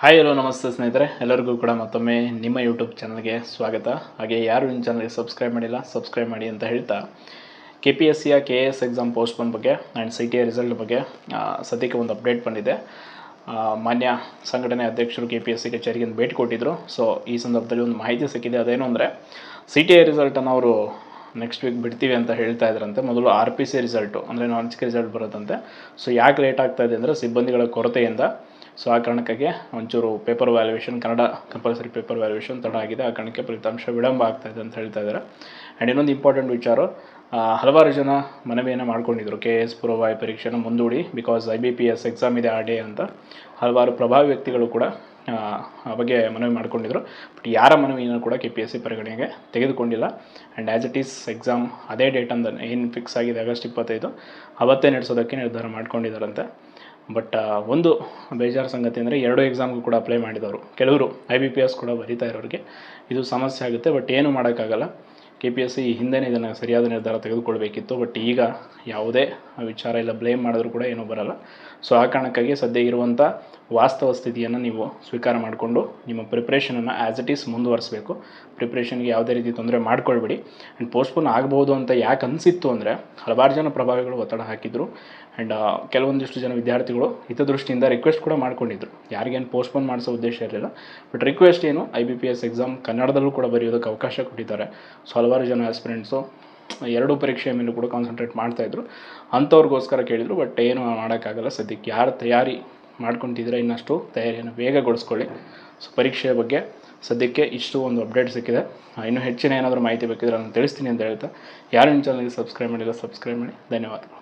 Hi hello ನಮಸ್ತೆ ಸ್ನೇಹಿತರೆ, ಎಲ್ಲರಿಗೂ ಕೂಡ ಮತ್ತೊಮ್ಮೆ ನಿಮ್ಮ ಯೂಟ್ಯೂಬ್ ಚಾನಲ್ಗೆ ಸ್ವಾಗತ. ಹಾಗೆ ಯಾರು ನಿಮ್ಮ ಚಾನಲ್ಗೆ ಸಬ್ಸ್ಕ್ರೈಬ್ ಮಾಡಿಲ್ಲ ಸಬ್ಸ್ಕ್ರೈಬ್ ಮಾಡಿ ಅಂತ ಹೇಳ್ತಾ, KPSCಯ KAS ಎಕ್ಸಾಮ್ ಪೋಸ್ಟ್ಪೋನ್ ಬಗ್ಗೆ ಆ್ಯಂಡ್ CTA ರಿಸಲ್ಟ್ ಬಗ್ಗೆ ಸದ್ಯಕ್ಕೆ ಒಂದು ಅಪ್ಡೇಟ್ ಬಂದಿದೆ. ಮಾನ್ಯ ಸಂಘಟನೆ ಅಧ್ಯಕ್ಷರು KPSC ಕಚೇರಿಗೆ ಭೇಟಿ ಕೊಟ್ಟಿದ್ದರು. ಸೊ ಈ ಸಂದರ್ಭದಲ್ಲಿ ಒಂದು ಮಾಹಿತಿ ಸಿಕ್ಕಿದೆ. ಅದೇನು ಅಂದರೆ CTA ರಿಸಲ್ಟನ್ನು ಅವರು ನೆಕ್ಸ್ಟ್ ವೀಕ್ ಬಿಡ್ತೀವಿ ಅಂತ ಹೇಳ್ತಾ ಇದ್ರಂತೆ. ಮೊದಲು RPC ರಿಸಲ್ಟು ಅಂದರೆ ನಾನ್ಸಿಕ್ ರಿಸಲ್ಟ್ ಬರುತ್ತಂತೆ. ಸೊ ಯಾಕೆ ಲೇಟ್ ಆಗ್ತಾ ಇದೆ ಅಂದರೆ ಸಿಬ್ಬಂದಿಗಳ ಕೊರತೆಯಿಂದ. ಸೊ ಆ ಕಾರಣಕ್ಕಾಗಿ ಒಂಚೂರು paper valuation, Kannada compulsory paper valuation ತಡ ಆಗಿದೆ. ಆ ಕಾರಣಕ್ಕೆ ಫಲಿತಾಂಶ ವಿಳಂಬ ಆಗ್ತಾಯಿದೆ ಅಂತ ಹೇಳ್ತಾ ಇದ್ದಾರೆ. ಆ್ಯಂಡ್ ಇನ್ನೊಂದು ಇಂಪಾರ್ಟೆಂಟ್ ವಿಚಾರ, ಹಲವಾರು ಜನ ಮನವಿಯನ್ನು ಮಾಡ್ಕೊಂಡಿದ್ರು KS ಪೂರ್ವಭಾವಿ ಪರೀಕ್ಷೆನ ಮುಂದೂಡಿ, ಬಿಕಾಸ್ IBPS ಎಕ್ಸಾಮ್ ಇದೆ ಆ ಡೇ ಅಂತ. ಹಲವಾರು ಪ್ರಭಾವಿ ವ್ಯಕ್ತಿಗಳು ಕೂಡ ಆ ಬಗ್ಗೆ ಮನವಿ ಮಾಡ್ಕೊಂಡಿದ್ರು. ಬಟ್ ಯಾರ ಮನವಿಯನ್ನು ಕೂಡ KPSC ಪರಿಗಣನೆಗೆ ತೆಗೆದುಕೊಂಡಿಲ್ಲ. And as it is exam ಅದೇ ಡೇಟ್ ಅಂತ ಏನು ಫಿಕ್ಸ್ ಆಗಿದೆ ಆಗಸ್ಟ್ 25 ಅವತ್ತೇ ನಡೆಸೋದಕ್ಕೆ ನಿರ್ಧಾರ ಮಾಡ್ಕೊಂಡಿದ್ದಾರಂತೆ. ಬಟ್ ಒಂದು ಬೇಜಾರು ಸಂಗತಿ ಅಂದರೆ 2 ಎಕ್ಸಾಮ್ಗೂ ಕೂಡ ಅಪ್ಲೈ ಮಾಡಿದವರು ಕೆಲವರು IBPS ಕೂಡ ಬರೀತಾ ಇರೋರಿಗೆ ಇದು ಸಮಸ್ಯೆ ಆಗುತ್ತೆ. ಬಟ್ ಏನು ಮಾಡೋಕ್ಕಾಗಲ್ಲ. KPSC ಹಿಂದೆನೇ ಇದನ್ನು ಸರಿಯಾದ ನಿರ್ಧಾರ ತೆಗೆದುಕೊಳ್ಬೇಕಿತ್ತು. ಬಟ್ ಈಗ ಯಾವುದೇ ವಿಚಾರ ಇಲ್ಲ, ಬ್ಲೇಮ್ ಮಾಡಿದ್ರು ಕೂಡ ಏನೂ ಬರಲ್ಲ. ಸೊ ಆ ಕಾರಣಕ್ಕಾಗಿ ಸದ್ಯ ಇರುವಂಥ ವಾಸ್ತವ ಸ್ಥಿತಿಯನ್ನು ನೀವು ಸ್ವೀಕಾರ ಮಾಡಿಕೊಂಡು ನಿಮ್ಮ ಪ್ರಿಪ್ರೇಷನನ್ನು ಆ್ಯಸ್ ಇಟ್ ಈಸ್ ಮುಂದುವರಿಸಬೇಕು. ಪ್ರಿಪ್ರೇಷನ್ಗೆ ಯಾವುದೇ ರೀತಿ ತೊಂದರೆ ಮಾಡ್ಕೊಳ್ಬೇಡಿ. ಆ್ಯಂಡ್ ಪೋಸ್ಟ್ಪೋನ್ ಆಗ್ಬೋದು ಅಂತ ಯಾಕೆ ಅನಿಸಿತ್ತು ಅಂದರೆ, ಹಲವಾರು ಜನ ಪ್ರಭಾವಿಗಳು ಒತ್ತಡ ಹಾಕಿದ್ರು. ಆ್ಯಂಡ್ ಕೆಲವೊಂದಿಷ್ಟು ಜನ ವಿದ್ಯಾರ್ಥಿಗಳು ಹಿತದೃಷ್ಟಿಯಿಂದ ರಿಕ್ವೆಸ್ಟ್ ಕೂಡ ಮಾಡ್ಕೊಂಡಿದ್ರು. ಯಾರಿಗೇನು ಪೋಸ್ಟ್ಪೋನ್ ಮಾಡಿಸೋ ಉದ್ದೇಶ ಇರಲಿಲ್ಲ. ಬಟ್ ರಿಕ್ವೆಸ್ಟ್ ಏನು, IBPS ಎಕ್ಸಾಮ್ ಕನ್ನಡದಲ್ಲೂ ಕೂಡ ಬರೆಯೋದಕ್ಕೆ ಅವಕಾಶ ಕೊಟ್ಟಿದ್ದಾರೆ. ಸೊ ಹಲವಾರು ಜನ ಆಸ್ಪಿರೆಂಟ್ಸು 2 ಪರೀಕ್ಷೆಯ ಮೇಲೂ ಕೂಡ ಕಾನ್ಸಂಟ್ರೇಟ್ ಮಾಡ್ತಾಯಿದ್ರು. ಅಂಥವ್ರಿಗೋಸ್ಕರ ಕೇಳಿದರು. ಬಟ್ ಏನು ಮಾಡೋಕ್ಕಾಗಲ್ಲ. ಸದ್ಯಕ್ಕೆ ಯಾರು ತಯಾರಿ ಮಾಡ್ಕೊತಿದ್ರೆ ಇನ್ನಷ್ಟು ತಯಾರಿಯನ್ನು ಬೇಗಗೊಳಿಸ್ಕೊಳ್ಳಿ. ಸೊ ಪರೀಕ್ಷೆಯ ಬಗ್ಗೆ ಸದ್ಯಕ್ಕೆ ಇಷ್ಟು ಒಂದು ಅಪ್ಡೇಟ್ ಸಿಕ್ಕಿದೆ. ಇನ್ನೂ ಹೆಚ್ಚಿನ ಏನಾದರೂ ಮಾಹಿತಿ ಬೇಕಿದ್ರೆ ನಾನು ತಿಳಿಸ್ತೀನಿ ಅಂತ ಹೇಳ್ತಾ, ಯಾರು ನಿಮ್ಮ ಚಾನಲ್ಗೆ ಸಬ್ಸ್ಕ್ರೈಬ್ ಮಾಡಿಲ್ಲ ಸಬ್ಸ್ಕ್ರೈಬ್ ಮಾಡಿ. ಧನ್ಯವಾದಗಳು.